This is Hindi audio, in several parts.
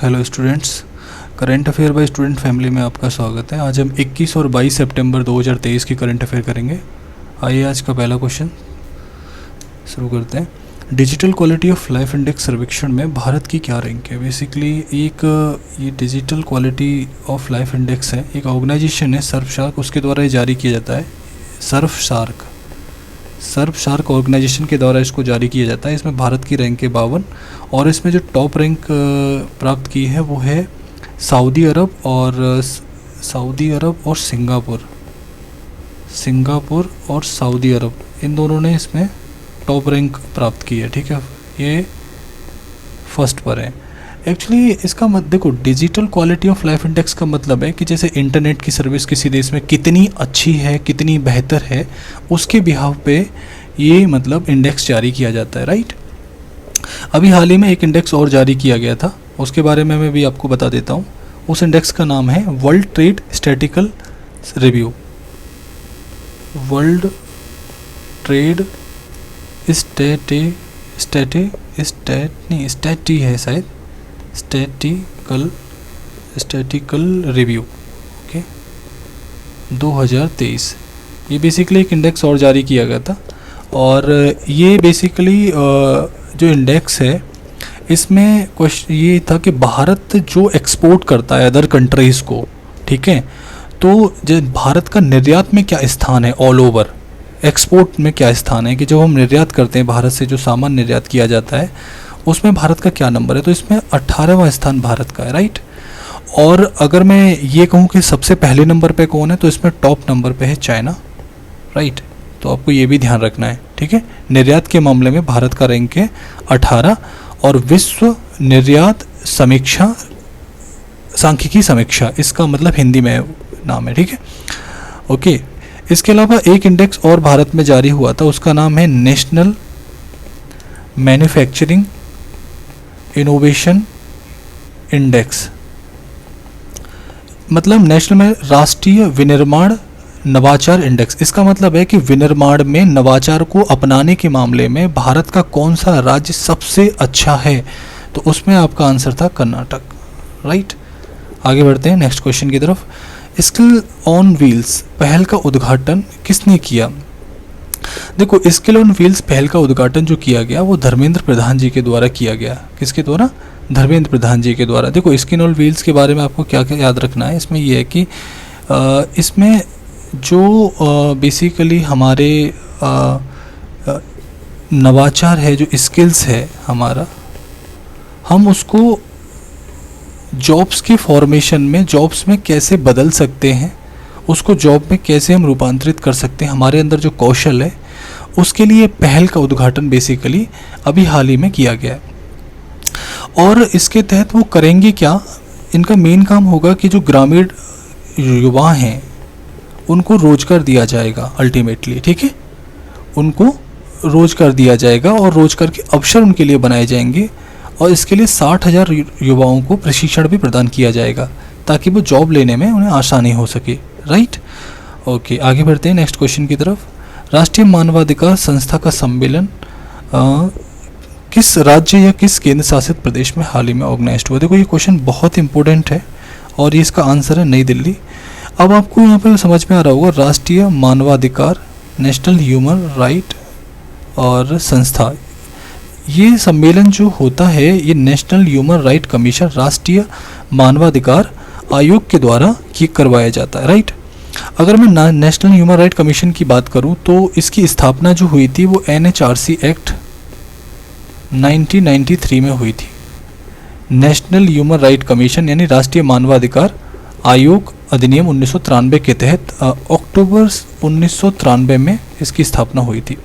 Hello students, current affair by student family में आपका स्वागत है। आज हम 21 और 22 सितंबर 2023 की करंट अफेयर करेंगे। आइए आज का पहला क्वेश्चन शुरू करते हैं। Digital quality of life index सर्वेक्षण में भारत की क्या रैंक है। बेसिकली ये digital quality of life index है, एक ऑर्गेनाइजेशन है सर्वशार्क, उसके द्वारा ये जारी किया जाता है। सर्वशार्क ऑर्गेनाइजेशन के द्वारा इसको जारी किया जाता है। इसमें भारत की रैंक है 52 और इसमें जो टॉप रैंक प्राप्त की है वो है सऊदी अरब और सिंगापुर और सऊदी अरब, इन दोनों ने इसमें टॉप रैंक प्राप्त की है। ठीक है, ये फर्स्ट पर है। एक्चुअली इसका देखो, digital quality of life index का मतलब है कि जैसे इंटरनेट की सर्विस किसी देश में कितनी अच्छी है, कितनी बेहतर है, उसके बिहाव पे ये मतलब इंडेक्स जारी किया जाता है, राइट। अभी हाल ही में एक इंडेक्स और जारी किया गया था, उसके बारे में मैं भी आपको बता देता हूँ। उस इंडेक्स का नाम है world trade statistical review. World trade स्टैटी है शायद, स्टैटिकल रिव्यू, ओके, 2023। ये बेसिकली एक इंडेक्स और जारी किया गया था और ये बेसिकली जो इंडेक्स है इसमें क्वेश्चन ये था कि भारत जो एक्सपोर्ट करता है अदर कंट्रीज़ को, ठीक है, तो जो भारत का निर्यात में क्या स्थान है, ऑल ओवर एक्सपोर्ट में क्या स्थान है, कि जब हम निर्यात करते हैं भारत से जो सामान निर्यात किया जाता है उसमें भारत का क्या नंबर है। तो इसमें 18वां स्थान भारत का है, राइट। और अगर मैं ये कहूँ कि सबसे पहले नंबर पे कौन है, तो इसमें टॉप नंबर पे है चाइना, राइट। तो आपको ये भी ध्यान रखना है, ठीक है। निर्यात के मामले में भारत का रैंक है 18 और विश्व निर्यात समीक्षा, सांख्यिकी समीक्षा, इसका मतलब हिंदी में नाम है, ठीक है, ओके। इसके अलावा एक इंडेक्स और भारत में जारी हुआ था, उसका नाम है नेशनल मैन्युफैक्चरिंग इनोवेशन इंडेक्स, मतलब नेशनल में राष्ट्रीय विनिर्माण नवाचार इंडेक्स। इसका मतलब है कि विनिर्माण में नवाचार को अपनाने के मामले में भारत का कौन सा राज्य सबसे अच्छा है, तो उसमें आपका आंसर था कर्नाटक, राइट। आगे बढ़ते हैं नेक्स्ट क्वेश्चन की तरफ। स्किल ऑन व्हील्स पहल का उद्घाटन किसने किया। देखो, स्किल ऑन व्हील्स पहल का उद्घाटन जो किया गया वो धर्मेंद्र प्रधान जी के द्वारा किया गया। किसके द्वारा? धर्मेंद्र प्रधान जी के द्वारा। देखो, स्किल ऑन व्हील्स के बारे में आपको क्या क्या याद रखना है, इसमें यह है कि इसमें जो बेसिकली हमारे नवाचार है, जो स्किल्स है हमारा, हम उसको जॉब्स के फॉर्मेशन में, जॉब्स में कैसे बदल सकते हैं, उसको जॉब में कैसे हम रूपांतरित कर सकते हैं, हमारे अंदर जो कौशल है, उसके लिए पहल का उद्घाटन बेसिकली अभी हाल ही में किया गया है। और इसके तहत वो करेंगे क्या, इनका मेन काम होगा कि जो ग्रामीण युवा हैं उनको रोजगार दिया जाएगा अल्टीमेटली, ठीक है, उनको रोजगार दिया जाएगा और रोजगार के अवसर उनके लिए बनाए जाएंगे और इसके लिए 60,000 युवाओं को प्रशिक्षण भी प्रदान किया जाएगा ताकि वो जॉब लेने में उन्हें आसानी हो सके, राइट। ओके, आगे बढ़ते हैं नेक्स्ट क्वेश्चन की तरफ। राष्ट्रीय मानवाधिकार संस्था का सम्मेलन किस राज्य या किस केंद्र शासित प्रदेश में हाल ही में ऑर्गेनाइज्ड हुआ। देखो, ये क्वेश्चन बहुत इंपॉर्टेंट है और ये इसका आंसर है नई दिल्ली। अब आपको यहाँ पे समझ में आ रहा होगा, राष्ट्रीय मानवाधिकार, नेशनल ह्यूमन राइट और संस्था, ये सम्मेलन जो होता है ये नेशनल ह्यूमन राइट कमीशन, राष्ट्रीय मानवाधिकार आयोग के द्वारा करवाया जाता है, राइट। अगर मैं नेशनल ह्यूमन राइट कमीशन की बात करूं तो इसकी स्थापना जो हुई थी वो NHRC एक्ट 1993 में हुई थी। नेशनल ह्यूमन राइट कमीशन यानी राष्ट्रीय मानवाधिकार आयोग अधिनियम 1993 के तहत अक्टूबर 1993 में इसकी स्थापना हुई थी।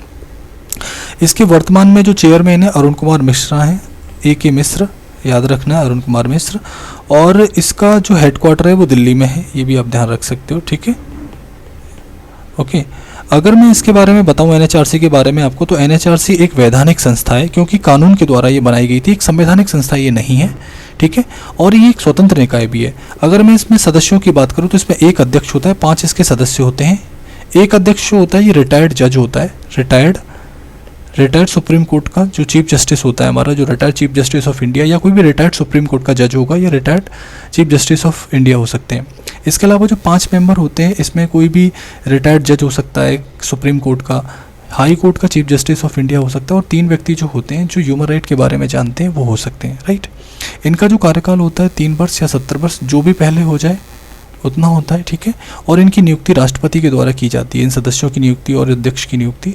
इसके वर्तमान में जो चेयरमैन है अरुण कुमार मिश्रा हैं, AK मिश्र, याद रखना है अरुण कुमार मिश्र, और इसका जो हेडक्वार्टर है वो दिल्ली में है, ये भी आप ध्यान रख सकते हो, ठीक है, ओके। अगर मैं इसके बारे में बताऊं NHRC के बारे में आपको, तो NHRC एक वैधानिक संस्था है क्योंकि कानून के द्वारा ये बनाई गई थी, एक संवैधानिक संस्था ये नहीं है, ठीक है, और ये एक स्वतंत्र निकाय भी है। अगर मैं इसमें सदस्यों की बात करूँ तो इसमें एक अध्यक्ष होता है, 5 इसके सदस्य होते हैं। एक अध्यक्ष जो होता है ये रिटायर्ड जज होता है, रिटायर्ड सुप्रीम कोर्ट का जो चीफ जस्टिस होता है हमारा, जो retired chief justice of India, या कोई भी रिटायर्ड सुप्रीम कोर्ट का जज होगा, या retired chief justice of India हो सकते हैं। इसके अलावा जो 5 मेंबर होते हैं इसमें कोई भी रिटायर्ड जज हो सकता है सुप्रीम कोर्ट का, हाई कोर्ट का चीफ जस्टिस ऑफ इंडिया हो सकता है, और 3 व्यक्ति जो होते हैं जो ह्यूमन राइट के बारे में जानते हैं वो हो सकते हैं, राइट। इनका जो कार्यकाल होता है 3 वर्ष या 70 वर्ष, जो भी पहले हो जाए उतना होता है, ठीक है। और इनकी नियुक्ति राष्ट्रपति के द्वारा की जाती है, इन सदस्यों की नियुक्ति और अध्यक्ष की नियुक्ति,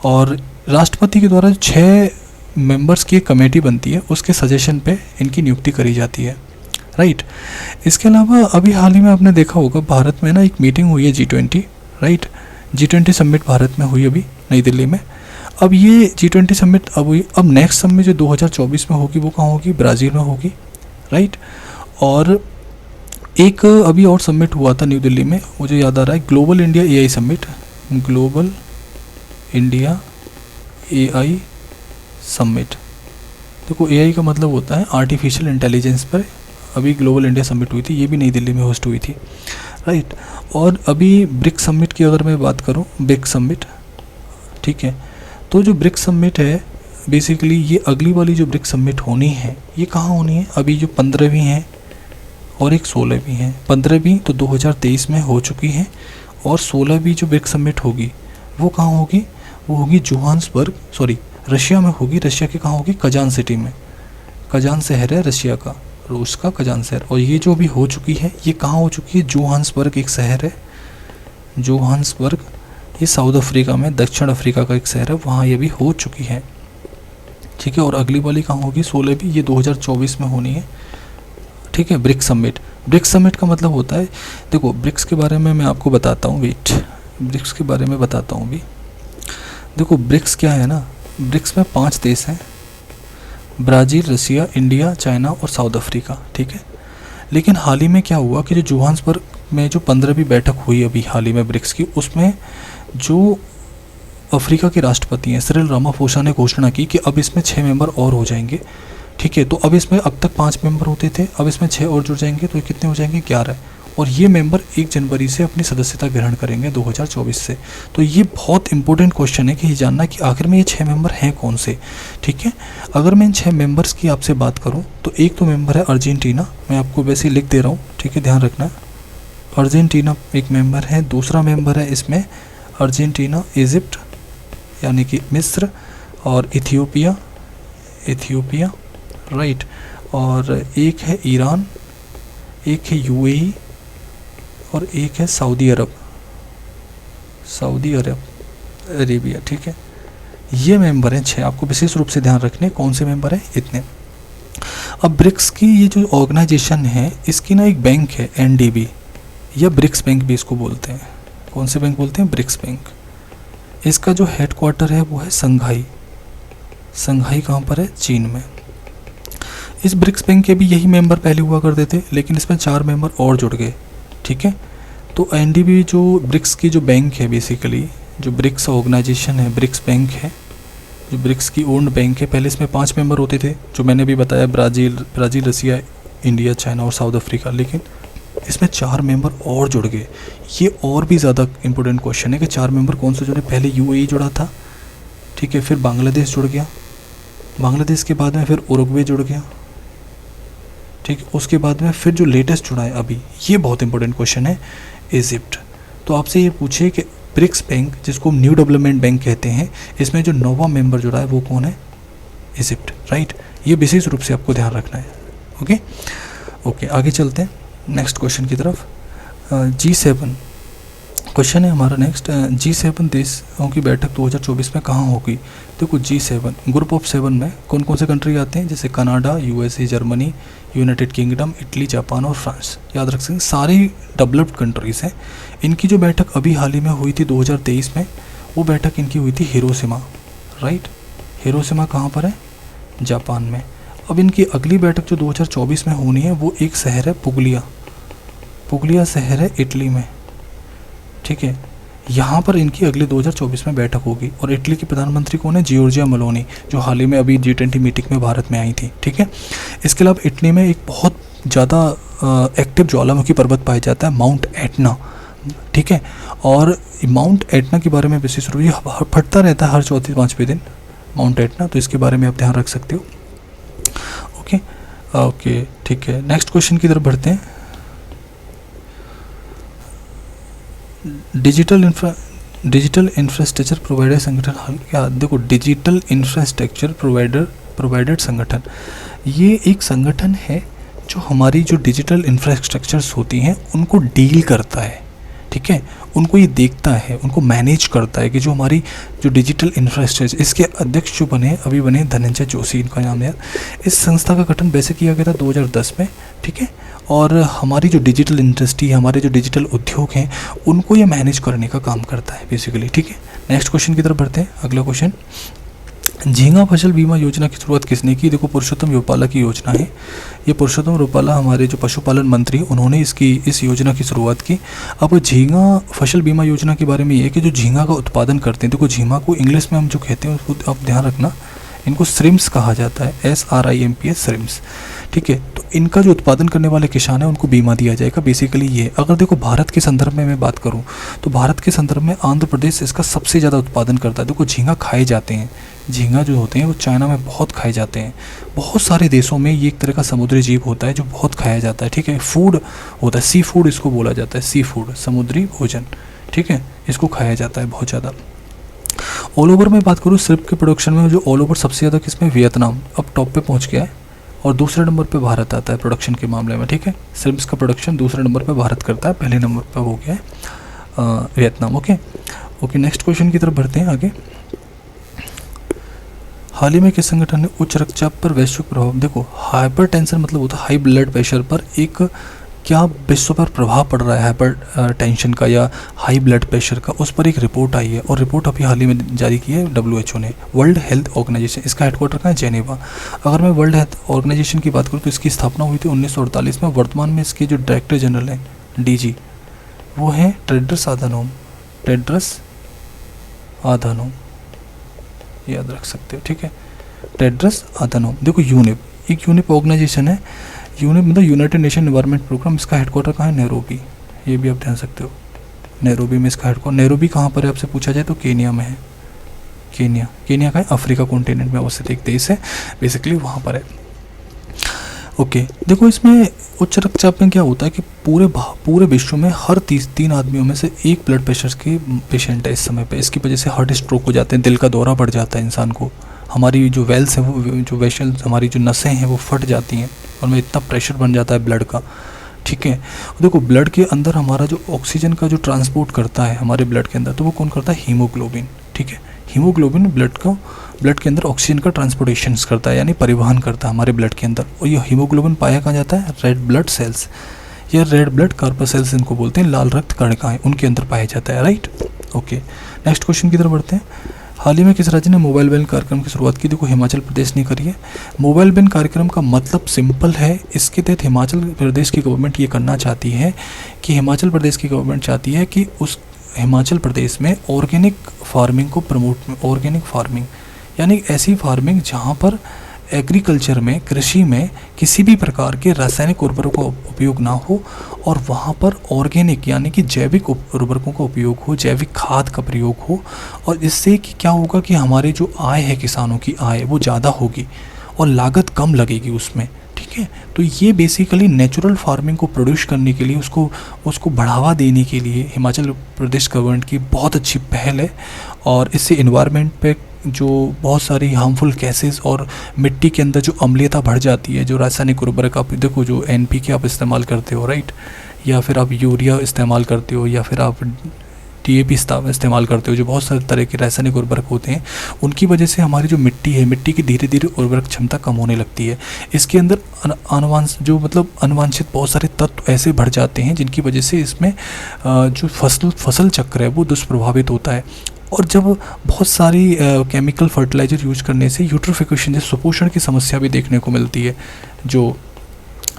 और राष्ट्रपति के द्वारा 6 मेंबर्स की एक कमेटी बनती है, उसके सजेशन पे इनकी नियुक्ति करी जाती है, राइट। इसके अलावा अभी हाल ही में आपने देखा होगा भारत में ना एक मीटिंग हुई है G20, right. G20 summit Bharat में हुई अभी नई दिल्ली में। अब ये G20 समिट अब हुई, अब नेक्स्ट समिट जो 2024 में होगी वो कहाँ होगी, ब्राज़ील में होगी, राइट। और एक अभी और समिट हुआ था न्यू दिल्ली में, मुझे याद आ रहा है, global India AI summit, global India AI summit. देखो AI का मतलब होता है आर्टिफिशियल इंटेलिजेंस पर, अभी ग्लोबल इंडिया समिट हुई थी, ये भी नई दिल्ली में होस्ट हुई थी, राइट। और अभी ब्रिक्स समिट की अगर मैं बात करूँ, ब्रिक्स समिट, ठीक है, तो जो ब्रिक्स समिट है बेसिकली ये अगली वाली जो ब्रिक्स समिट होनी है ये कहाँ होनी है, अभी जो 15वीं है और एक 16वीं है। 15वीं तो 2023 में हो चुकी है, और 16वीं जो ब्रिक्स समिट होगी वो कहाँ होगी, वो होगी जोहान्सबर्ग, सॉरी रशिया में होगी। रशिया के कहाँ होगी, कजान सिटी में, कजान शहर है रशिया का, रूस का कजान शहर। और ये जो भी हो चुकी है ये कहाँ हो चुकी है, जोहान्सबर्ग एक शहर है, जोहान्सबर्ग, ये साउथ अफ्रीका में, दक्षिण अफ्रीका का एक शहर है, वहाँ ये भी हो चुकी है, ठीक है। और अगली वाली कहाँ होगी, 16वीं, ये 2024 में होनी है, ठीक है। ब्रिक्स समिट, ब्रिक्स समिट का मतलब होता है, देखो ब्रिक्स के बारे में मैं आपको बताता हूँ, वेट, ब्रिक्स के बारे में बताता हूँ भी। देखो ब्रिक्स क्या है ना, ब्रिक्स में 5 देश हैं, ब्राज़ील, रसिया, इंडिया, चाइना और साउथ अफ्रीका, ठीक है। लेकिन हाल ही में क्या हुआ कि जो जोहान्सबर्ग में जो 15वीं बैठक हुई अभी हाल ही में ब्रिक्स की, उसमें जो अफ्रीका के राष्ट्रपति हैं सिरिल रामाफोसा ने घोषणा की कि अब इसमें 6 मेंबर और हो जाएंगे, ठीक है। तो अब इसमें अब तक 5 मेंबर होते थे, अब इसमें 6 और जुड़ जाएंगे, तो कितने हो जाएंगे, 11। और ये मेंबर 1 जनवरी से अपनी सदस्यता ग्रहण करेंगे 2024 से। तो ये बहुत इंपॉर्टेंट क्वेश्चन है कि ये जानना कि आखिर में ये 6 मेंबर हैं कौन से, ठीक है। अगर मैं इन 6 मेंबर्स की आपसे बात करूँ तो एक तो मेंबर है अर्जेंटीना, मैं आपको वैसे ही लिख दे रहा हूँ, ठीक है, ध्यान रखना। अर्जेंटीना एक मेंबर है, दूसरा मेंबर है इसमें अर्जेंटीना, इजिप्ट यानी कि मिस्र, और इथियोपिया, इथियोपिया, राइट। और एक है ईरान, एक है UAE, और एक है सऊदी अरब, सऊदी अरेबिया, ठीक है। ये मेंबर हैं 6, आपको विशेष रूप से ध्यान रखने कौन से मेंबर हैं, इतने। अब ब्रिक्स की ये जो ऑर्गेनाइजेशन है इसकी ना एक बैंक है NDB, या ब्रिक्स बैंक भी इसको बोलते हैं। कौन से बैंक बोलते हैं, ब्रिक्स बैंक। इसका जो हेडक्वार्टर है वो है संघाई, संघाई कहाँ पर है, चीन में। इस ब्रिक्स बैंक के भी यही मेंबर पहले हुआ करते थे, लेकिन इसमें 4 मेंबर और जुड़ गए, ठीक है। तो NDB जो ब्रिक्स की जो बैंक है, बेसिकली जो ब्रिक्स ऑर्गेनाइजेशन है, ब्रिक्स बैंक है, जो ब्रिक्स की ओन्ड बैंक है। पहले इसमें 5 मेंबर होते थे, जो मैंने भी बताया, ब्राज़ील, रसिया, इंडिया, चाइना और साउथ अफ्रीका, लेकिन इसमें 4 मेंबर और जुड़ गए। ये और भी ज़्यादा इंपॉर्टेंट क्वेश्चन है कि 4 मेंबर कौन से जुड़े। पहले UAE जुड़ा था, ठीक है, फिर बांग्लादेश जुड़ गया, बांग्लादेश के बाद में फिर उरुग्वे जुड़ गया, ठीक है, उसके बाद में फिर जो लेटेस्ट जुड़ा है अभी, ये बहुत इंपॉर्टेंट क्वेश्चन है, इजिप्ट। तो आपसे ये पूछे कि ब्रिक्स बैंक, जिसको न्यू डेवलपमेंट बैंक कहते हैं, इसमें जो 9वां मेंबर जुड़ा है वो कौन है, इजिप्ट, राइट। ये विशेष रूप से आपको ध्यान रखना है, ओके ओके। आगे चलते हैं नेक्स्ट क्वेश्चन की तरफ। G7 क्वेश्चन है हमारा नेक्स्ट। G7 देशों की बैठक 2024 में कहाँ होगी। देखो G7 ग्रुप ऑफ 7 में कौन कौन से कंट्री आते हैं, जैसे Canada, USA, Germany, United kingdom, Italy, Japan और फ्रांस। याद रख सकते, सारी डेवलप्ड कंट्रीज़ हैं। इनकी जो बैठक अभी हाल ही में हुई थी 2023 में, वो बैठक इनकी हुई थी हिरोशिमा, राइट। हिरोशिमा कहाँ पर है, जापान में। अब इनकी अगली बैठक जो 2024 में होनी है वो एक शहर है पुगलिया, पुगलिया शहर है इटली में, ठीक है। यहाँ पर इनकी अगले 2024 में बैठक होगी। और इटली की प्रधानमंत्री कौन है, जियोर्जिया मेलोनी, जो हाल ही में अभी G20 मीटिंग में भारत में आई थी, ठीक है। इसके अलावा इटली में एक बहुत ज़्यादा एक्टिव ज्वालामुखी पर्वत पाया जाता है, माउंट एटना, ठीक है। और माउंट एटना के बारे में विशेष रूप से फटता रहता है हर 4-5वें दिन। माउंट एटना, तो इसके बारे में आप ध्यान रख सकते हो। ओके ओके ठीक है, नेक्स्ट क्वेश्चन की तरफ बढ़ते हैं। डिजिटल इंफ्रास्ट्रक्चर प्रोवाइडर संगठन, क्या देखो, डिजिटल इंफ्रास्ट्रक्चर प्रोवाइडर संगठन, ये एक संगठन है जो हमारी जो डिजिटल इंफ्रास्ट्रक्चर्स होती हैं उनको डील करता है, ठीक है, उनको ये देखता है, उनको मैनेज करता है कि जो हमारी जो डिजिटल इंफ्रास्ट्रक्चर, इसके अध्यक्ष जो अभी बने धनंजय जोशी, इनका नाम है। इस संस्था का गठन वैसे किया गया था 2010 में, ठीक है, और हमारी जो डिजिटल इंडस्ट्री, हमारे जो डिजिटल उद्योग हैं, उनको ये मैनेज करने का काम करता है बेसिकली, ठीक है। नेक्स्ट क्वेश्चन की तरफ बढ़ते हैं। अगला क्वेश्चन, झींगा फसल बीमा योजना की शुरुआत किसने की? देखो, पुरुषोत्तम रूपाला की योजना है ये। पुरुषोत्तम रूपाला हमारे जो पशुपालन मंत्री, उन्होंने इस योजना की शुरुआत की। अब झींगा फसल बीमा योजना के बारे में ये है कि जो झींगा का उत्पादन करते हैं, देखो झींगा को इंग्लिश में हम जो कहते हैं उसको आप ध्यान रखना, इनको श्रिम्स कहा जाता है, SRIMPS श्रिम्स, ठीक है। तो इनका जो उत्पादन करने वाले किसान हैं उनको बीमा दिया जाएगा, बेसिकली ये। अगर देखो भारत के संदर्भ में मैं बात करूं तो भारत के संदर्भ में आंध्र प्रदेश इसका सबसे ज़्यादा उत्पादन करता है। देखो झींगा खाए जाते हैं, झींगा जो होते हैं वो चाइना में बहुत खाए जाते हैं, बहुत सारे देशों में ये एक तरह का समुद्री जीव होता है जो बहुत खाया जाता है, ठीक है। फूड होता है, सी फूड इसको बोला जाता है, सी फूड, समुद्री भोजन, ठीक है, इसको खाया जाता है बहुत ज़्यादा। ऑल ओवर में बात करूँ श्रिम्प के प्रोडक्शन में, जो ऑल ओवर सबसे ज़्यादा किसमें, वियतनाम अब टॉप पे पहुंच गया है, और दूसरे नंबर पे भारत आता है प्रोडक्शन के मामले में, ठीक है। श्रिम्प्स का प्रोडक्शन दूसरे नंबर पे भारत करता है, पहले नंबर पे हो गया है वियतनाम। ओके नेक्स्ट क्वेश्चन की तरफ बढ़ते हैं आगे। हाल ही में किस संगठन ने उच्च रक्तचाप पर वैश्विक प्रभाव, देखो हाइपरटेंशन मतलब होता है हाई ब्लड प्रेशर पर, एक क्या विश्व पर प्रभाव पड़ रहा है हाइपर टेंशन का या हाई ब्लड प्रेशर का, उस पर एक रिपोर्ट आई है, और रिपोर्ट अभी हाल ही में जारी की है WHO ने, वर्ल्ड हेल्थ ऑर्गेनाइजेशन। इसका हेडक्वार्टर कहाँ है, जेनेवा। अगर मैं वर्ल्ड हेल्थ ऑर्गेनाइजेशन की बात करूँ तो इसकी स्थापना हुई थी 1948 में। वर्तमान में इसके जो डायरेक्टर जनरल हैं, DG, वो हैं टेड्रस आधानोम, याद रख सकते हो, ठीक है, टेड्रस आधानोम। देखो यूनिप एक यूनिप ऑर्गेनाइजेशन है, यूनिप मतलब यूनाइटेड नेशन एनवायरनमेंट प्रोग्राम। इसका हेडक्वार्टर कहाँ है, नैरोबी, ये भी आप ध्यान सकते हो, नैरोबी में इसका हेडक्वार्टर। नैरोबी कहाँ पर है आपसे पूछा जाए तो केनिया में है, केनिया का है, अफ्रीका कॉन्टिनेंट में अवस्थित एक देश है, बेसिकली वहाँ पर है। ओके देखो, इसमें उच्च रक्तचाप में क्या होता है कि पूरे विश्व में हर 3 आदमियों में से एक ब्लड प्रेशर के पेशेंट है इस समय पे। इसकी वजह से हार्ट स्ट्रोक हो जाते हैं, दिल का दौरा पड़ जाता है इंसान को, हमारी जो वेल्स हैं वो जो वेशल्स, हमारी जो नसें हैं वो फट जाती हैं, और में इतना प्रेशर बन जाता है ब्लड का, ठीक है। देखो ब्लड के अंदर हमारा जो ऑक्सीजन का जो ट्रांसपोर्ट करता है हमारे ब्लड के अंदर, तो वो कौन करता है, हीमोग्लोबिन, ठीक है। हीमोग्लोबिन ब्लड के अंदर ऑक्सीजन का ट्रांसपोर्टेशन करता है, यानी परिवहन करता है हमारे ब्लड के अंदर। और ये हीमोग्लोबिन पाया कहाँ जाता है, रेड ब्लड सेल्स या रेड ब्लड कार्पसेल्स इनको बोलते हैं, लाल रक्त कणिकाएं, उनके अंदर पाया जाता है, राइट। ओके नेक्स्ट क्वेश्चन की तरफ बढ़ते हैं। हाल ही में किस राज्य ने मोबाइल वैन कार्यक्रम की शुरुआत की? देखो हिमाचल प्रदेश ने करी है। मोबाइल वैन कार्यक्रम का मतलब सिंपल है, इसके तहत हिमाचल प्रदेश की गवर्नमेंट ये करना चाहती है कि हिमाचल प्रदेश की गवर्नमेंट चाहती है कि उस हिमाचल प्रदेश में ऑर्गेनिक फार्मिंग को प्रमोट, ऑर्गेनिक फार्मिंग यानी ऐसी फार्मिंग जहाँ पर एग्रीकल्चर में, कृषि में किसी भी प्रकार के रासायनिक उर्वरकों का उपयोग ना हो, और वहाँ पर ऑर्गेनिक यानी कि जैविक उर्वरकों का उपयोग हो, जैविक खाद का प्रयोग हो। और इससे कि क्या होगा कि हमारे जो आय है, किसानों की आय वो ज़्यादा होगी और लागत कम लगेगी उसमें, ठीक है। तो ये बेसिकली नेचुरल फार्मिंग को प्रोड्यूस करने के लिए, उसको बढ़ावा देने के लिए हिमाचल प्रदेश गवर्नमेंट की बहुत अच्छी पहल है। और इससे इन्वायरमेंट पे जो बहुत सारी हार्मफुल गैसेस और मिट्टी के अंदर जो अम्लीयता बढ़ जाती है, जो रासायनिक उर्वरक आप देखो, जो NPK आप इस्तेमाल करते हो, राइट, या फिर आप यूरिया इस्तेमाल करते हो, या फिर आप DAP इस्तेमाल करते हो, जो बहुत सारे तरह के रासायनिक उर्वरक होते हैं, उनकी वजह से हमारी जो मिट्टी है, मिट्टी की धीरे धीरे उर्वरक क्षमता कम होने लगती है। इसके अंदर अनुवांछित बहुत सारे तत्व ऐसे बढ़ जाते हैं जिनकी वजह से इसमें जो फसल चक्र है वो दुष्प्रभावित होता है। और जब बहुत सारी केमिकल फर्टिलाइज़र यूज करने से यूट्रोफिकेशन जैसे सुपोषण की समस्या भी देखने को मिलती है, जो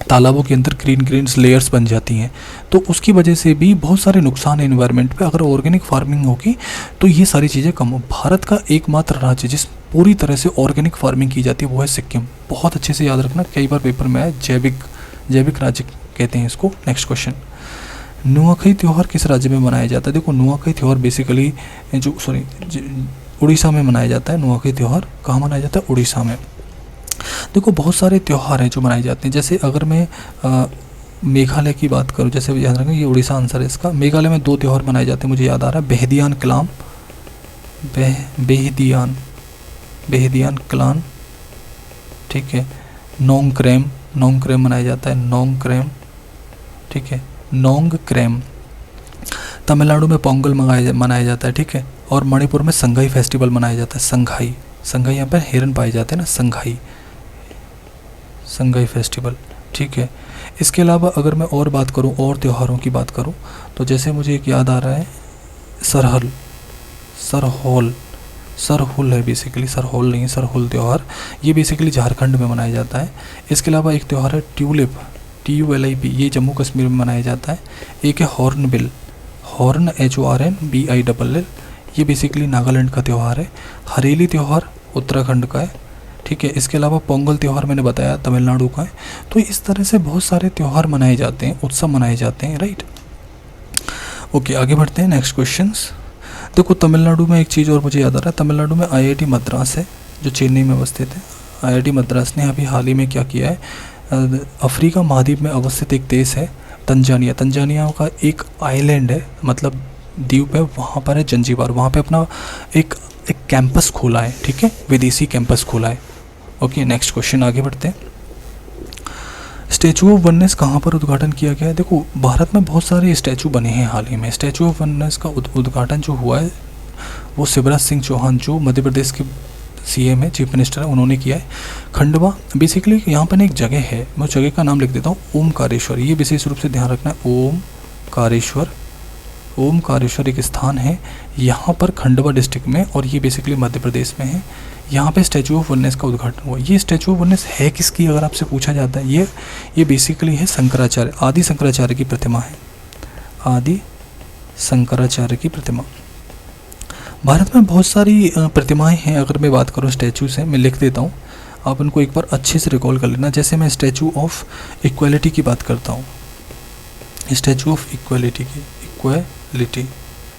तालाबों के अंदर ग्रीन लेयर्स बन जाती हैं, तो उसकी वजह से भी बहुत सारे नुकसान है एनवायरनमेंट पे। अगर ऑर्गेनिक फार्मिंग होगी तो ये सारी चीज़ें कम हो। भारत का एकमात्र राज्य जिस पूरी तरह से ऑर्गेनिक फार्मिंग की जाती है वो है सिक्किम। बहुत अच्छे से याद रखना, कई बार पेपर में आया, जैविक राज्य कहते हैं इसको। नेक्स्ट क्वेश्चन, नुआखाई त्यौहार किस राज्य में मनाया जाता है? देखो नुआखाई त्यौहार बेसिकली उड़ीसा में मनाया जाता है नुआखाई त्यौहार। कहाँ मनाया जाता है? उड़ीसा में। देखो बहुत सारे त्यौहार हैं जो मनाए जाते हैं। जैसे अगर मैं मेघालय की बात करूँ, जैसे याद रखें ये उड़ीसा आंसर है इसका। मेघालय में 2 त्यौहार मनाए जाते हैं, मुझे याद आ रहा है, बेहदियान क्लाम, बेहदियान क्लान, ठीक है। नोंगक्रेम मनाया जाता है, नोंगक्रेम, ठीक है, नोंगक्रेम। तमिलनाडु में पोंगल मनाया जाता है, ठीक है। और मणिपुर में संघाई फेस्टिवल मनाया जाता है, संघाई यहाँ पर हिरन पाए जाते हैं ना, संघाई फेस्टिवल, ठीक है। इसके अलावा अगर मैं और बात करूँ, और त्योहारों की बात करूँ, तो जैसे मुझे एक याद आ रहा है सरहुल है बेसिकली, सरहुल नहीं, सरहुल त्यौहार, ये बेसिकली झारखंड में मनाया जाता है। इसके अलावा एक त्यौहार है ट्यूलिप, TULIP, ये जम्मू कश्मीर में मनाया जाता है। एक है हॉर्नबिल, HORNBILL, ये बेसिकली नागालैंड का त्यौहार है। हरेली त्यौहार उत्तराखंड का है, ठीक है। इसके अलावा पोंगल त्यौहार मैंने बताया तमिलनाडु का है। तो इस तरह से बहुत सारे त्यौहार मनाए जाते हैं, उत्सव मनाए जाते हैं, राइट। ओके, आगे बढ़ते हैं, नेक्स्ट क्वेश्चंस। देखो तमिलनाडु में एक चीज़ और मुझे याद आ रहा है, तमिलनाडु में IIT मद्रास है जो चेन्नई में अवस्थित है। IIT मद्रास ने अभी हाल ही में क्या किया है, अफ्रीका महाद्वीप में अवस्थित एक देश है तंजानिया का एक आइलैंड है, मतलब द्वीप है, वहाँ पर है जंजीबार, वहाँ पे अपना एक कैंपस खोला है, ठीक है, विदेशी कैंपस खोला है। ओके, नेक्स्ट क्वेश्चन, आगे बढ़ते हैं। स्टैचू ऑफ वननेस कहाँ पर उद्घाटन किया गया है? देखो भारत में बहुत सारे स्टैचू बने हैं हाल ही में। स्टैचू ऑफ वननेस का उद्घाटन जो हुआ है वो शिवराज सिंह चौहान जो मध्य प्रदेश के CM है, चीफ मिनिस्टर है, उन्होंने किया है। खंडवा, बेसिकली यहाँ पर एक जगह है, मैं उस जगह का नाम लिख देता हूँ, ओमकारेश्वर। ये विशेष रूप से ध्यान रखना है, ओमकारेश्वर एक स्थान है यहाँ पर खंडवा डिस्ट्रिक्ट में, और ये बेसिकली मध्य प्रदेश में है। यहाँ पे स्टैचू ऑफ वननेस का उद्घाटन हुआ। ये स्टैचू ऑफ वननेस है किसकी अगर आपसे पूछा जाता है, ये बेसिकली है शंकराचार्य, आदि शंकराचार्य की प्रतिमा है, आदि शंकराचार्य की प्रतिमा। भारत में बहुत सारी प्रतिमाएं हैं, अगर मैं बात करूँ स्टैचू से, मैं लिख देता हूँ, आप उनको एक बार अच्छे से रिकॉल कर लेना। जैसे मैं स्टैचू ऑफ इक्वालिटी की बात करता हूँ, स्टैचू ऑफ इक्वालिटी की, इक्वालिटी,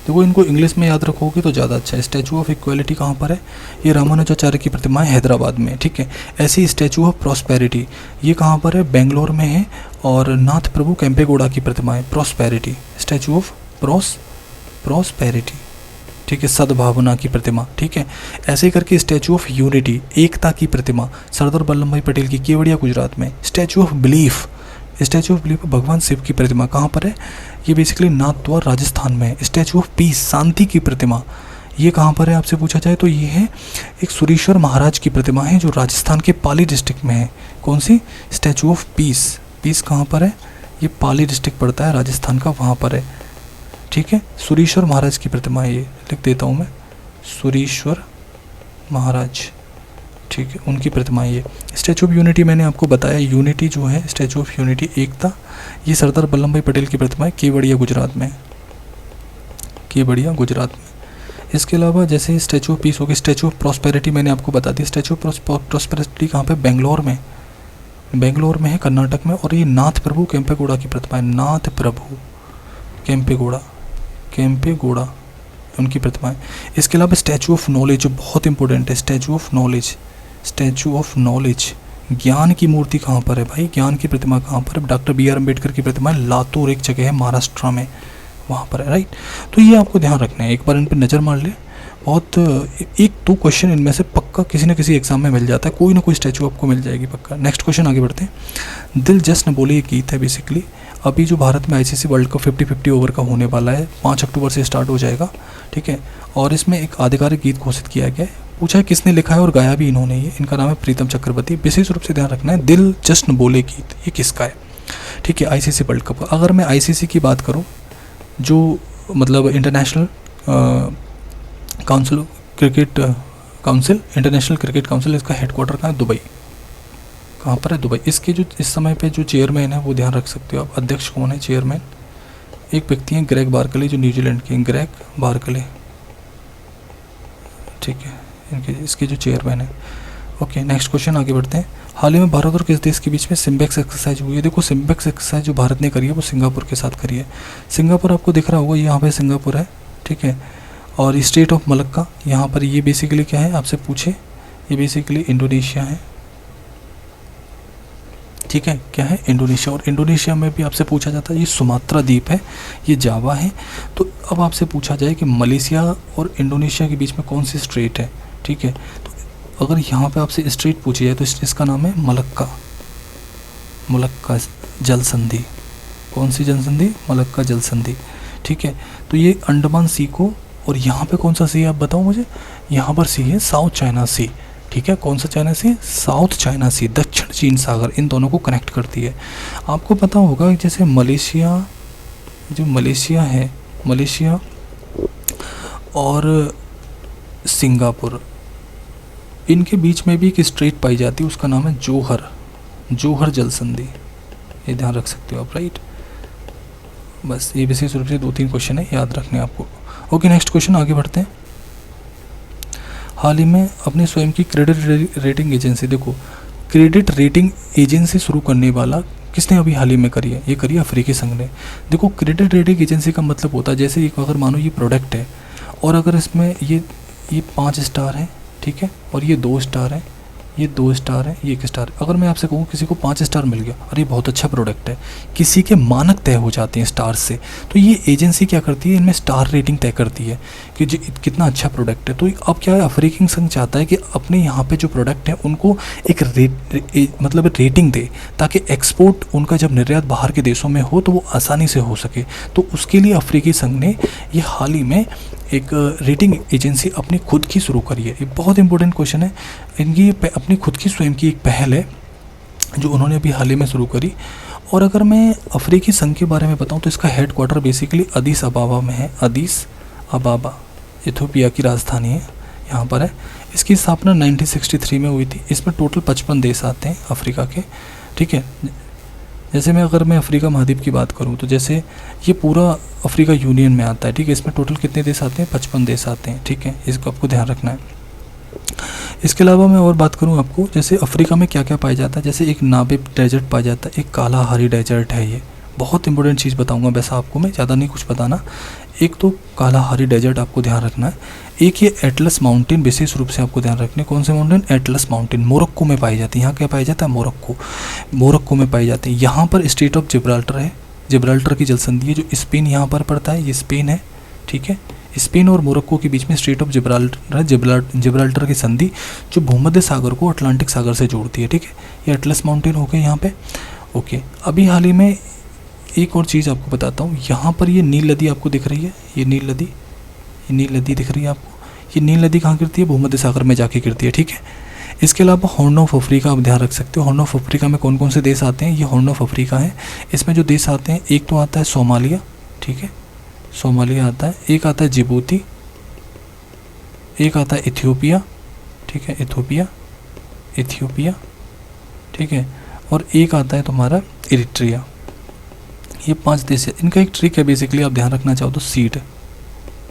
देखो इनको इंग्लिश में याद रखोगे तो ज़्यादा अच्छा है। स्टैचू ऑफ इक्वालिटी कहाँ पर है? ये रामानुजाचार्य की प्रतिमा है हैदराबाद में, ठीक है। ऐसी स्टैचू ऑफ प्रॉस्पेरिटी, ये कहाँ पर है? बेंगलोर में है। और नाथ प्रभु केम्पेगौड़ा की प्रतिमा है प्रॉस्पेरिटी, स्टैचू ऑफ प्रॉस्पेरिटी, ठीक है, सद्भावना की प्रतिमा, ठीक है। ऐसे करके स्टैचू ऑफ यूनिटी, एकता की प्रतिमा, सरदार वल्लभ भाई पटेल की, केवड़िया गुजरात में। स्टैचू ऑफ बिलीफ, भगवान शिव की प्रतिमा कहाँ पर है? ये बेसिकली नाथद्वार राजस्थान में है। स्टैचू ऑफ पीस, शांति की प्रतिमा, ये कहाँ पर है आपसे पूछा जाए तो ये है एक सुरेश्वर महाराज की प्रतिमा है जो राजस्थान के पाली डिस्ट्रिक्ट में है। कौन सी? स्टैचू ऑफ पीस कहाँ पर है? ये पाली डिस्ट्रिक्ट पड़ता है राजस्थान का, वहाँ पर है, ठीक है। सुरेश्वर महाराज की प्रतिमा है, ये लिख देता हूँ मैं, सुरेश्वर महाराज, ठीक है, उनकी प्रतिमा है ये। स्टैचू ऑफ यूनिटी मैंने आपको बताया, यूनिटी जो है, स्टैचू ऑफ यूनिटी, एकता, ये सरदार वल्लभ भाई पटेल की प्रतिमा है, केवड़िया गुजरात में, इसके अलावा जैसे स्टैचू ऑफ पीस हो गई, स्टैचू ऑफ प्रॉस्पेरिटी मैंने आपको बता दिया। स्टैचू ऑफ प्रॉस्पेरिटी कहाँ पे? बेंगलोर में है, कर्नाटक में। और ये नाथ प्रभु केम्पेगौड़ा की प्रतिमा है, नाथ प्रभु केम्पेगौड़ा उनकी प्रतिमा है। इसके अलावा स्टैचू ऑफ नॉलेज जो बहुत इंपॉर्टेंट है, स्टैचू ऑफ नॉलेज, ज्ञान की मूर्ति कहाँ पर है भाई? ज्ञान की प्रतिमा कहाँ पर है? डॉक्टर BR अम्बेडकर की प्रतिमा है, लातूर एक जगह है महाराष्ट्र में, वहाँ पर है, राइट। तो ये आपको ध्यान रखना है, एक बार इन पर नज़र मार ले। बहुत 1-2 क्वेश्चन इनमें से पक्का किसी न किसी एग्जाम में मिल जाता है, कोई ना कोई स्टैचू आपको मिल जाएगी पक्का। नेक्स्ट क्वेश्चन, आगे बढ़ते हैं। दिल जश्न बोले ये गीत है बेसिकली, अभी जो भारत में ICC वर्ल्ड कप 50-50 ओवर का होने वाला है, 5 अक्टूबर से स्टार्ट हो जाएगा, ठीक है। और इसमें एक आधिकारिक गीत घोषित किया गया है, पूछा है किसने लिखा है और गाया भी इन्होंने, ये इनका नाम है प्रीतम चक्रवर्ती। विशेष रूप से ध्यान रखना है, दिल जश्न बोले गीत ये किसका है, ठीक है, ICC वर्ल्ड कप। अगर मैं ICC की बात करूँ, जो मतलब इंटरनेशनल इंटरनेशनल क्रिकेट काउंसिल, इसका हेडक्वार्टर कहाँ है? दुबई। कहाँ पर है? दुबई। इसके जो इस समय पे जो चेयरमैन है वो ध्यान रख सकते हो आप। अध्यक्ष कौन है? चेयरमैन एक व्यक्ति हैं, ग्रेग बार्कले, जो न्यूजीलैंड के, ग्रेग बार्कले, ठीक है, इसके जो चेयरमैन है। ओके, नेक्स्ट क्वेश्चन, आगे बढ़ते हैं। हाल ही में भारत और किस देश के बीच में सिम्बेक्स एक्सरसाइज हुई है? देखो सिम्बेक्स एक्सरसाइज जो भारत ने करी है वो सिंगापुर के साथ करी है। सिंगापुर आपको दिख रहा होगा, यहाँ पे सिंगापुर है, ठीक है। और स्टेट ऑफ मलक्का यहाँ पर ये बेसिकली क्या है आपसे पूछे, ये बेसिकली इंडोनेशिया है, ठीक है, क्या है इंडोनेशिया। और इंडोनेशिया में भी आपसे पूछा जाता है ये सुमात्रा द्वीप है, ये जावा है। तो अब आपसे पूछा जाए कि मलेशिया और इंडोनेशिया के बीच में कौन सी स्ट्रेट है, ठीक है। तो अगर यहाँ पे आपसे स्ट्रेट पूछी जाए तो इसका नाम है मलक्का, मलक्का जल संधि। कौन सी जल संधि? मलक्का जल संधि, ठीक है। तो ये अंडमान सी को, और यहाँ पे कौन सा सी है आप बताओ मुझे, यहाँ पर सी है साउथ चाइना सी, ठीक है। कौन सा चाइना सी? साउथ चाइना सी, दक्षिण चीन सागर, इन दोनों को कनेक्ट करती है। आपको पता होगा जैसे मलेशिया, जो मलेशिया है, मलेशिया और सिंगापुर, इनके बीच में भी एक स्ट्रेट पाई जाती है, उसका नाम है जोहर, जोहर जल संधि, ये ध्यान रख सकते हो आप, राइट। बस ये विशेष रूप से 2-3 क्वेश्चन है, याद रखने आपको। ओके, नेक्स्ट क्वेश्चन, आगे बढ़ते हैं। हाल ही में अपनी स्वयं की क्रेडिट रेटिंग एजेंसी, देखो क्रेडिट रेटिंग एजेंसी शुरू करने वाला किसने अभी हाल ही में करी है? ये करी अफ्रीकी संघ ने। देखो क्रेडिट रेटिंग एजेंसी का मतलब होता है जैसे अगर मानो ये प्रोडक्ट है और अगर इसमें ये 5 स्टार है, ठीक है, और ये 2 स्टार है, ये 2 स्टार है, ये 1 स्टार है। अगर मैं आपसे कहूँ किसी को 5 स्टार मिल गया, अरे बहुत अच्छा प्रोडक्ट है, किसी के मानक तय हो जाते हैं स्टार से, तो ये एजेंसी क्या करती है, इनमें स्टार रेटिंग तय करती है कि कितना अच्छा प्रोडक्ट है। तो अब क्या है, अफ्रीकी संघ चाहता है कि अपने यहाँ पे जो प्रोडक्ट है उनको एक मतलब रेटिंग दे, ताकि एक्सपोर्ट उनका जब निर्यात बाहर के देशों में हो तो वो आसानी से हो सके। तो उसके लिए अफ्रीकी संघ ने ये हाल ही में एक रेटिंग एजेंसी अपनी खुद की शुरू करी है। ये बहुत इंपॉर्टेंट क्वेश्चन है, इनकी अपनी खुद की स्वयं की एक पहल है जो उन्होंने अभी हाल ही में शुरू करी। और अगर मैं अफ्रीकी संघ के बारे में बताऊं तो इसका हेडक्वार्टर बेसिकली अदीस अबाबा में है, अदीस अबाबा इथियोपिया की राजधानी है, यहाँ पर है। इसकी स्थापना 1963 में हुई थी। इसमें टोटल 55 देश आते हैं अफ्रीका के, ठीक है। जैसे अगर मैं अफ्रीका महाद्वीप की बात करूं तो जैसे ये पूरा अफ्रीका यूनियन में आता है, ठीक है। इसमें टोटल कितने देश आते हैं? 55 देश आते हैं, ठीक है। इसको आपको ध्यान रखना है। इसके अलावा मैं और बात करूं आपको, जैसे अफ्रीका में क्या क्या पाया जाता है, जैसे एक नाबिब डेजर्ट पाया जाता है, एक कालाहारी डेजर्ट है। ये बहुत इंपॉर्टेंट चीज़ बताऊंगा, वैसा आपको मैं ज़्यादा नहीं कुछ बताना। एक तो कालाहारी डेजर्ट आपको ध्यान रखना है, एक ये एटलस माउंटेन विशेष रूप से आपको ध्यान रखने। कौन से माउंटेन? एटलस माउंटेन, मोरक्को में पाई जाती है। यहाँ क्या पाया जाता है? मोरक्को में पाई जाती है। यहाँ पर स्टेट ऑफ जिब्राल्टर है, जिब्राल्टर की जलसंधि है, जो स्पेन यहाँ पर पड़ता है, ये स्पेन है, ठीक है। स्पेन और मोरक्को के बीच में स्टेट ऑफ जिब्राल्टर है, जिब्राल्टर की संधि जो भूमध्य सागर को अटलांटिक सागर से जोड़ती है, ठीक है। ये एटलस माउंटेन हो गए यहाँ पे, ओके। अभी हाल ही में एक और चीज़ आपको बताता हूँ, यहाँ पर ये नील नदी आपको दिख रही है, ये नील नदी दिख रही है आपको। ये नील नदी कहाँ गिरती है? भूमध्य सागर में जाके गिरती है, ठीक है। इसके अलावा हॉर्न ऑफ अफ्रीका आप ध्यान रख सकते हो। हॉर्न ऑफ अफ्रीका में कौन कौन से देश आते हैं? ये हॉर्न ऑफ अफ्रीका है। इसमें जो देश आते हैं, एक तो आता है सोमालिया, ठीक है, सोमालिया आता है, एक आता है जिबूती, एक आता है इथियोपिया, ठीक है, इथियोपिया, ठीक है, और एक आता है तुम्हारा इरिट्रिया। ये 5 देश है। इनका एक ट्रिक है बेसिकली, आप ध्यान रखना चाहो तो सीड,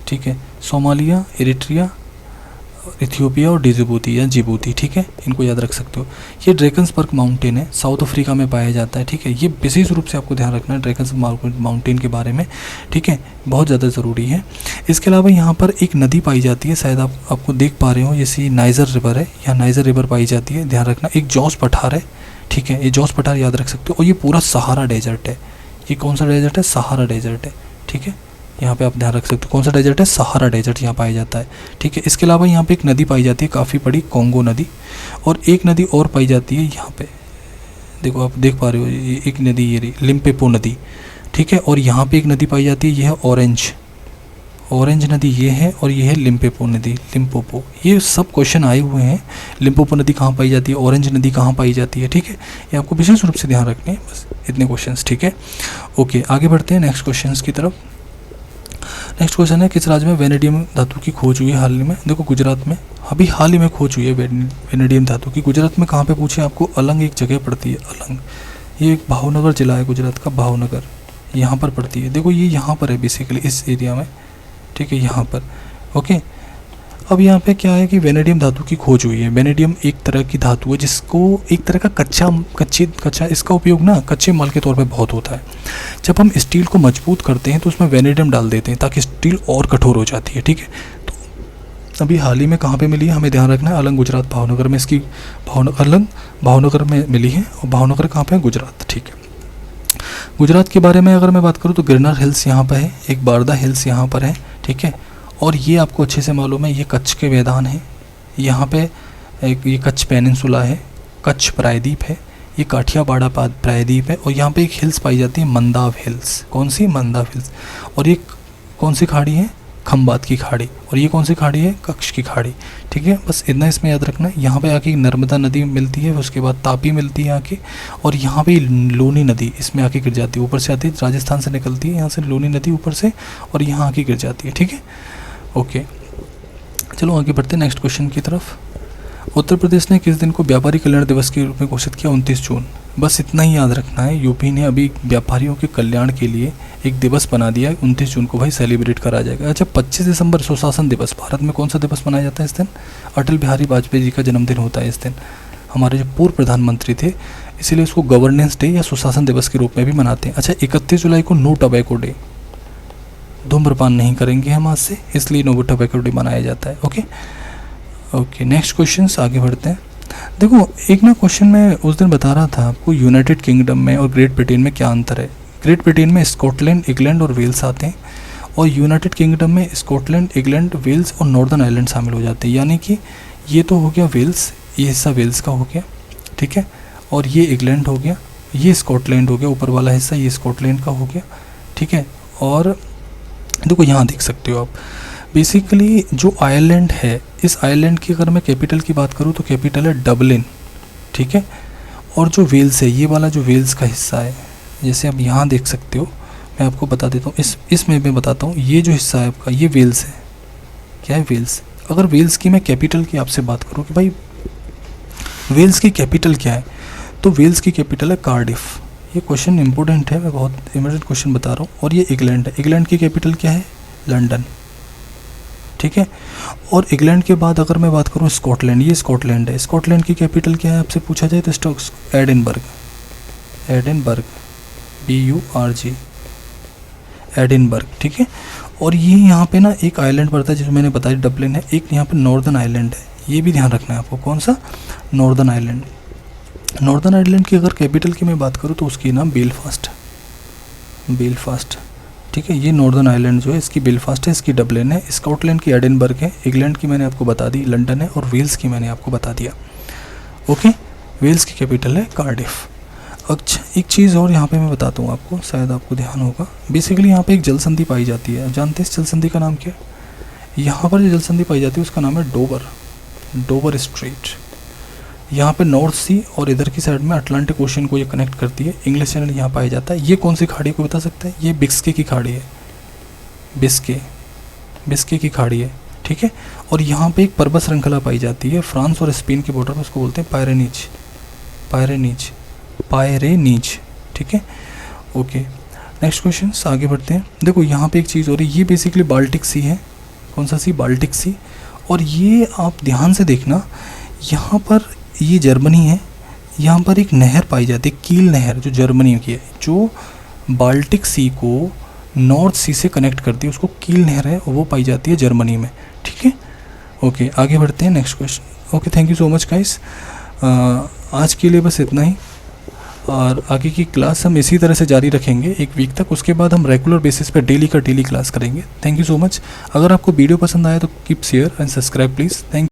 ठीक है, सोमालिया, इरिट्रिया, इथियोपिया और जिबूती या जिबूती, ठीक है, इनको याद रख सकते हो। ये ड्रैकन्सबर्ग माउंटेन है, साउथ अफ्रीका में पाया जाता है, ठीक है। ये विशेष रूप से आपको ध्यान रखना है ड्रैकन्सबर्ग माउंटेन के बारे में, ठीक है, बहुत ज़्यादा ज़रूरी है। इसके अलावा यहाँ पर एक नदी पाई जाती है, शायद आपको देख पा रहे हो, जैसे नाइजर रिवर है, यहाँ नाइजर रिवर पाई जाती है, ध्यान रखना। एक जॉस पठार है, ठीक है, ये जॉस पठार याद रख सकते हो। और ये पूरा सहारा डेजर्ट है। ये कौन सा डेजर्ट है? सहारा डेजर्ट है, ठीक है। यहाँ पे आप ध्यान रख सकते हो कौन सा डेजर्ट है? सहारा डेजर्ट यहाँ पाया जाता है, ठीक है। इसके अलावा यहाँ पे एक नदी पाई जाती है काफ़ी बड़ी, कॉन्गो नदी। और एक नदी और पाई जाती है यहाँ पे, देखो आप देख पा रहे हो, ये एक नदी, ये रही लिम्पोपो नदी, ठीक है। और यहाँ पे एक नदी पाई जाती है, ये है ऑरेंज नदी, ये है, और ये है लिम्पोपो नदी, लिम्पोपो। ये सब क्वेश्चन आए हुए हैं। लिम्पोपो नदी कहाँ पाई जाती है, ऑरेंज नदी कहाँ पाई जाती है, ठीक है। ये आपको विशेष रूप से ध्यान रखने हैं, बस इतने क्वेश्चंस, ठीक है। ओके, आगे बढ़ते हैं नेक्स्ट क्वेश्चंस की तरफ। नेक्स्ट क्वेश्चन है, किस राज्य में वेनेडियम धातु की खोज हुई है हाल ही में? देखो गुजरात में अभी हाल ही में खोज हुई है वेनेडियम धातु की। गुजरात में कहाँ पे पूछे आपको? अलंग एक जगह पड़ती है, अलंग। ये एक भावनगर जिला है गुजरात का, भावनगर, यहाँ पर पड़ती है। देखो ये यहाँ पर है बेसिकली, इस एरिया में, ठीक है, यहाँ पर, ओके। अब यहाँ पे क्या है कि वेनेडियम धातु की खोज हुई है। वेनेडियम एक तरह की धातु है जिसको एक तरह का कच्चा इसका उपयोग ना कच्चे माल के तौर पे बहुत होता है। जब हम स्टील को मजबूत करते हैं तो उसमें वेनेडियम डाल देते हैं ताकि स्टील और कठोर हो जाती है, ठीक है। तो अभी हाल ही में कहाँ पे मिली है, हमें ध्यान रखना है, अलंग गुजरात भावनगर में इसकी अलंग भावनगर में मिली है, और भावनगर कहाँ पे है, गुजरात, ठीक है। गुजरात के बारे में अगर मैं बात करूँ तो गिरनार हिल्स यहाँ पर है, एक बारदा हिल्स यहाँ पर है, ठीक है। और ये आपको अच्छे से मालूम है, ये कच्छ के मैदान है, यहाँ पे एक ये कच्छ पेनिनसुला है, कच्छ प्रायद्वीप है, ये काठियावाड़ प्रायद्वीप है, और यहाँ पे एक हिल्स पाई जाती है मंदाव हिल्स। कौन सी, मंदाव हिल्स। और ये कौन सी खाड़ी है, खंबात की खाड़ी। और ये कौन सी खाड़ी है, कच्छ की खाड़ी, ठीक है। बस इतना इसमें याद रखना है। यहाँ पे आके नर्मदा नदी मिलती है, उसके बाद तापी मिलती है आके, और यहाँ पे लूनी नदी इसमें आके गिर जाती है, ऊपर से आती है, राजस्थान से निकलती है यहाँ से लूनी नदी ऊपर से, और यहाँ आके गिर जाती है, ठीक है। ओके, चलो आगे बढ़ते हैं नेक्स्ट क्वेश्चन की तरफ। उत्तर प्रदेश ने किस दिन को व्यापारी कल्याण दिवस के रूप में घोषित किया, 29 जून। बस इतना ही याद रखना है। यूपी ने अभी व्यापारियों के कल्याण के लिए एक दिवस बना दिया है, 29 जून को भाई सेलिब्रेट करा जाएगा। अच्छा, 25 दिसंबर सुशासन दिवस। भारत में कौन सा दिवस मनाया जाता है इस दिन? अटल बिहारी वाजपेयी जी का जन्मदिन होता है इस दिन, हमारे जो पूर्व प्रधानमंत्री थे, इसीलिए उसको गवर्नेंस डे या सुशासन दिवस के रूप में भी मनाते हैं। अच्छा, 31 जुलाई को नो टोबैको डे, धूम्रपान नहीं करेंगे हम आज से, इसलिए नो टोबैको डे मनाया जाता है। ओके, नेक्स्ट क्वेश्चन आगे बढ़ते हैं। देखो, एक ना क्वेश्चन मैं उस दिन बता रहा था आपको, यूनाइटेड किंगडम में और ग्रेट ब्रिटेन में क्या अंतर है। ग्रेट ब्रिटेन में स्कॉटलैंड, इंग्लैंड और वेल्स आते हैं, और यूनाइटेड किंगडम में स्कॉटलैंड, इंग्लैंड, वेल्स और नॉर्दर्न आयरलैंड शामिल हो जाते हैं। यानी कि ये तो हो गया वेल्स, ये हिस्सा वेल्स का हो गया, ठीक है, और ये इंग्लैंड हो गया, ये स्कॉटलैंड हो गया, ऊपर वाला हिस्सा ये स्कॉटलैंड का हो गया, ठीक है। और देखो यहाँ देख सकते हो आप, बेसिकली जो आयरलैंड है, इस आयरलैंड की अगर मैं कैपिटल की बात करूँ तो कैपिटल है डबलिन, ठीक है। और जो वेल्स है, ये वाला जो वेल्स का हिस्सा है, जैसे आप यहाँ देख सकते हो, मैं आपको बता देता हूँ, इसमें मैं बताता हूँ, ये जो हिस्सा है आपका, ये वेल्स है। क्या है? वेल्स। अगर वेल्स की मैं कैपिटल की आपसे बात करूँ कि भाई वेल्स की कैपिटल क्या है, तो वेल्स की कैपिटल है कार्डिफ। ये क्वेश्चन इंपॉर्टेंट है, मैं बहुत इम्पोर्टेंट क्वेश्चन बता रहा हूँ। और ये इंग्लैंड है, इंग्लैंड की कैपिटल क्या है? लंदन, ठीक है। और इंग्लैंड के बाद अगर मैं बात करूँ स्कॉटलैंड, ये स्कॉटलैंड है, स्कॉटलैंड की कैपिटल क्या है आपसे पूछा जाए तो stocks Edinburgh, Edinburgh, BURG, Edinburgh, ठीक है। और ये यहाँ पे ना एक आइलैंड पड़ता है जिसमें मैंने बताया डबलिन है, एक यहाँ पे नॉर्दर्न आइलैंड है, ये भी ध्यान रखना है आपको। कौन सा? Northern island. नॉर्दर्न आइलैंड की अगर कैपिटल की मैं बात करूँ तो उसकी नाम बेलफास्ट, बेलफास्ट, ठीक है। ये नॉर्दर्न आइलैंड जो है इसकी बेलफास्ट है, इसकी डबलिन है, स्कॉटलैंड की एडिनबर्ग है, इंग्लैंड की मैंने आपको बता दी लंदन है, और वेल्स की मैंने आपको बता दिया। ओके, वेल्स की कैपिटल है कार्डिफ। अच्छा, एक चीज़ और यहाँ पे मैं बताता हूँ आपको, शायद आपको ध्यान होगा। बेसिकली यहाँ पे एक जल संधि पाई जाती है, जानते हैं इस जल संधि का नाम क्या है? यहाँ पर जो जल संधि पाई जाती है उसका नाम है डोबर, डोबर स्ट्रेट। यहाँ पे नॉर्थ सी और इधर की साइड में अटलांटिक ओशन को ये कनेक्ट करती है। इंग्लिश चैनल यहाँ पाया जाता है। ये कौन सी खाड़ी को बता सकता है? ये बिस्के की खाड़ी है, बिस्के की खाड़ी है, ठीक है। और यहाँ पे एक पर्वत श्रृंखला पाई जाती है फ्रांस और स्पेन के बॉर्डर पर, उसको बोलते हैं पायरेनीज, ठीक है। ओके, नेक्स्ट क्वेश्चन आगे बढ़ते हैं। देखो यहाँ पे एक चीज़ हो रही है, ये बेसिकली बाल्टिक सी है। कौन सा सी? बाल्टिक सी। और ये आप ध्यान से देखना, यहाँ पर ये जर्मनी है, यहाँ पर एक नहर पाई जाती है, कील नहर, जो जर्मनी की है, जो बाल्टिक सी को नॉर्थ सी से कनेक्ट करती है, उसको कील नहर है, वो पाई जाती है जर्मनी में, ठीक है। ओके, आगे बढ़ते हैं next question. Okay, thank you so much guys. आज के लिए बस इतना ही, और आगे की क्लास हम इसी तरह से जारी रखेंगे एक वीक तक। उसके बाद हम रेगुलर बेसिस पे डेली क्लास करेंगे। Thank you so much. अगर आपको वीडियो पसंद आया तो keep share and subscribe please. Thank you.